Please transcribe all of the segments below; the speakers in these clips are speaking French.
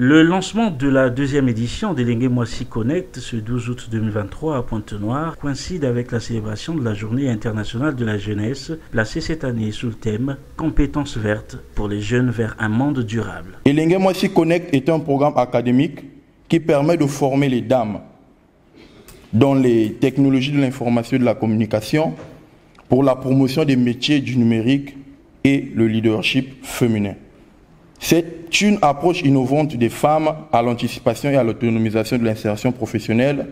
Le lancement de la deuxième édition d'Elengue Mwasi Connect ce 12 août 2023 à Pointe-Noire coïncide avec la célébration de la Journée internationale de la jeunesse, placée cette année sous le thème « Compétences vertes pour les jeunes vers un monde durable ». Elengue Mwasi Connect est un programme académique qui permet de former les dames dans les technologies de l'information et de la communication pour la promotion des métiers du numérique et le leadership féminin. C'est une approche innovante des femmes à l'anticipation et à l'autonomisation de l'insertion professionnelle,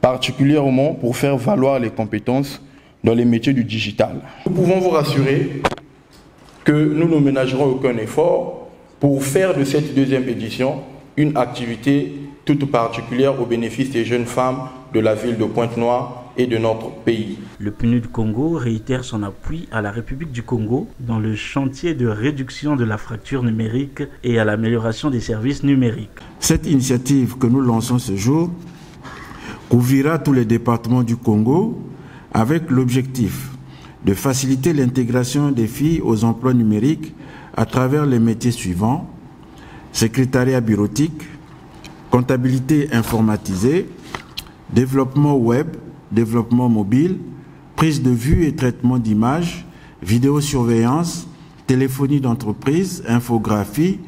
particulièrement pour faire valoir les compétences dans les métiers du digital. Nous pouvons vous rassurer que nous ne ménagerons aucun effort pour faire de cette deuxième édition une activité toute particulière au bénéfice des jeunes femmes de la ville de Pointe-Noire et de notre pays. Le PNUD Congo réitère son appui à la République du Congo dans le chantier de réduction de la fracture numérique et à l'amélioration des services numériques. Cette initiative que nous lançons ce jour couvrira tous les départements du Congo avec l'objectif de faciliter l'intégration des filles aux emplois numériques à travers les métiers suivants: secrétariat bureautique, comptabilité informatisée, développement web, développement mobile, prise de vue et traitement d'images, vidéosurveillance, téléphonie d'entreprise, infographie,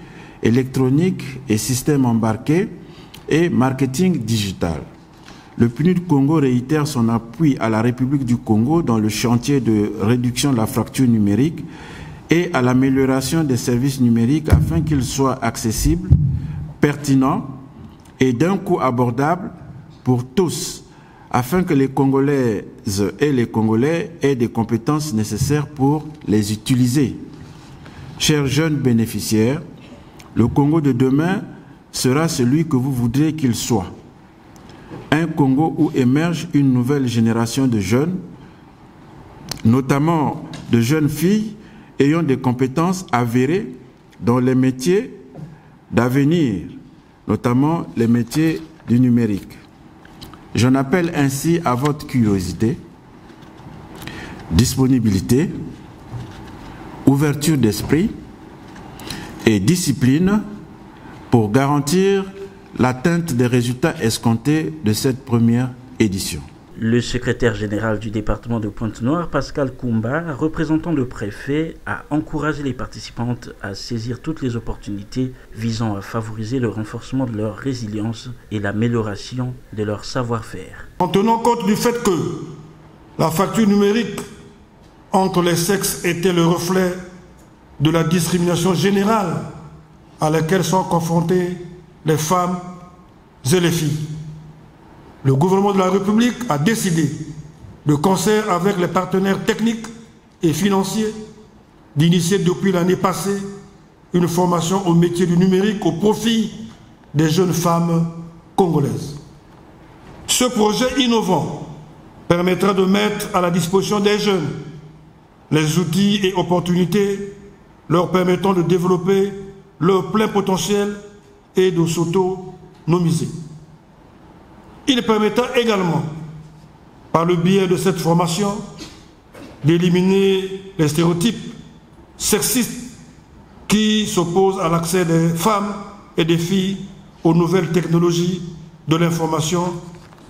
électronique et systèmes embarqués et marketing digital. Le PNUD Congo réitère son appui à la République du Congo dans le chantier de réduction de la fracture numérique et à l'amélioration des services numériques afin qu'ils soient accessibles, pertinents et d'un coût abordable pour tous, afin que les Congolaises et les Congolais aient des compétences nécessaires pour les utiliser. Chers jeunes bénéficiaires, le Congo de demain sera celui que vous voudrez qu'il soit. Un Congo où émerge une nouvelle génération de jeunes, notamment de jeunes filles ayant des compétences avérées dans les métiers d'avenir, notamment les métiers du numérique. J'en appelle ainsi à votre curiosité, disponibilité, ouverture d'esprit et discipline pour garantir l'atteinte des résultats escomptés de cette première édition. Le secrétaire général du département de Pointe-Noire, Pascal Koumba, représentant le préfet, a encouragé les participantes à saisir toutes les opportunités visant à favoriser le renforcement de leur résilience et l'amélioration de leur savoir-faire. En tenant compte du fait que la fracture numérique entre les sexes était le reflet de la discrimination générale à laquelle sont confrontées les femmes et les filles, le gouvernement de la République a décidé, de concert avec les partenaires techniques et financiers, d'initier depuis l'année passée une formation au métier du numérique au profit des jeunes femmes congolaises. Ce projet innovant permettra de mettre à la disposition des jeunes les outils et opportunités leur permettant de développer leur plein potentiel et de s'autonomiser. Il permettra également, par le biais de cette formation, d'éliminer les stéréotypes sexistes qui s'opposent à l'accès des femmes et des filles aux nouvelles technologies de l'information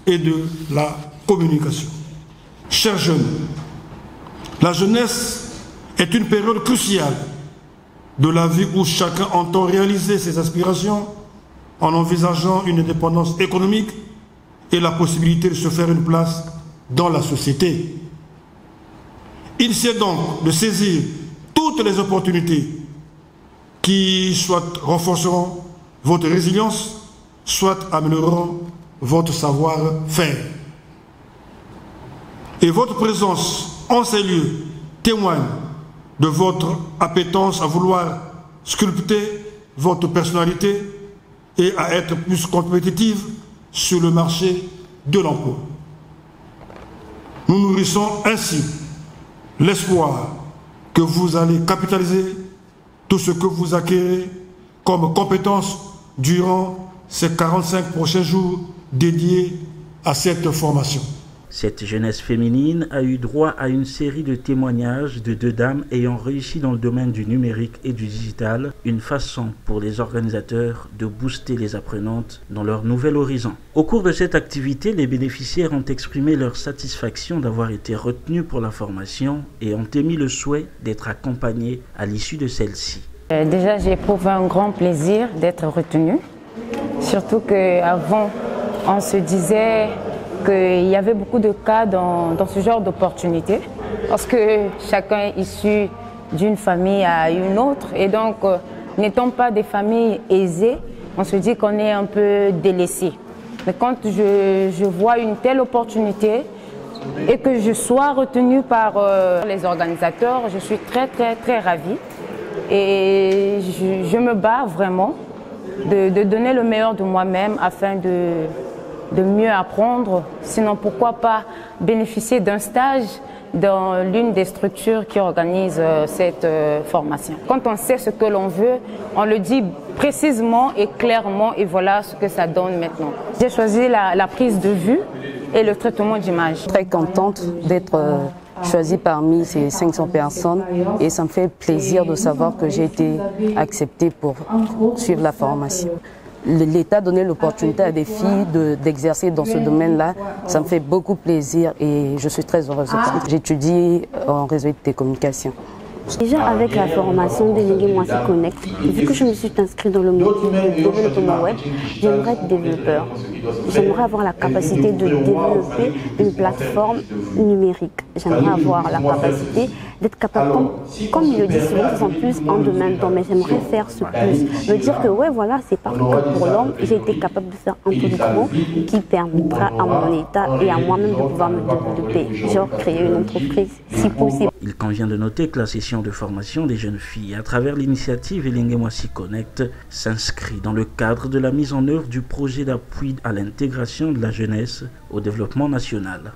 et de la communication. Chers jeunes, la jeunesse est une période cruciale de la vie où chacun entend réaliser ses aspirations en envisageant une indépendance économique et la possibilité de se faire une place dans la société. Il s'agit donc de saisir toutes les opportunités qui soit renforceront votre résilience, soit amélioreront votre savoir-faire. Et votre présence en ces lieux témoigne de votre appétence à vouloir sculpter votre personnalité et à être plus compétitive sur le marché de l'emploi. Nous nourrissons ainsi l'espoir que vous allez capitaliser tout ce que vous acquérez comme compétences durant ces 45 prochains jours dédiés à cette formation. Cette jeunesse féminine a eu droit à une série de témoignages de 2 dames ayant réussi dans le domaine du numérique et du digital, une façon pour les organisateurs de booster les apprenantes dans leur nouvel horizon. Au cours de cette activité, les bénéficiaires ont exprimé leur satisfaction d'avoir été retenus pour la formation et ont émis le souhait d'être accompagnés à l'issue de celle-ci. Déjà, j'ai éprouvé un grand plaisir d'être retenue, surtout qu'avant, on se disait qu'il y avait beaucoup de cas dans ce genre d'opportunités, parce que chacun est issu d'une famille à une autre, et donc n'étant pas des familles aisées, on se dit qu'on est un peu délaissé. Mais quand je vois une telle opportunité et que je sois retenue par les organisateurs, je suis très ravie, et je me bats vraiment de donner le meilleur de moi-même afin de mieux apprendre, sinon pourquoi pas bénéficier d'un stage dans l'une des structures qui organisent cette formation. Quand on sait ce que l'on veut, on le dit précisément et clairement, et voilà ce que ça donne maintenant. J'ai choisi la prise de vue et le traitement d'image. Très contente d'être choisie parmi ces 500 personnes, et ça me fait plaisir de savoir que j'ai été acceptée pour suivre la formation. L'État a donné l'opportunité à des filles d'exercer dans ce domaine-là. Ça me fait beaucoup plaisir et je suis très heureuse. J'étudie en réseau de télécommunications. Déjà avec la formation de Linguemwasi Connect, vu que je me suis inscrite dans le développement web, j'aimerais être développeur. J'aimerais avoir la capacité de développer une plateforme numérique. J'aimerais avoir la capacité d'être capable, comme il le dit souvent, en plus en domaine, mais j'aimerais faire ce plus. Me dire que ouais, voilà, c'est pas que pour l'homme, j'ai été capable de faire un peu de gros qui permettra à mon État et à moi-même de pouvoir me développer, genre créer une entreprise si possible. Il convient de noter que la session de formation des jeunes filles à travers l'initiative Linguemwasi Connect s'inscrit dans le cadre de la mise en œuvre du projet d'appui à l'intégration de la jeunesse au développement national.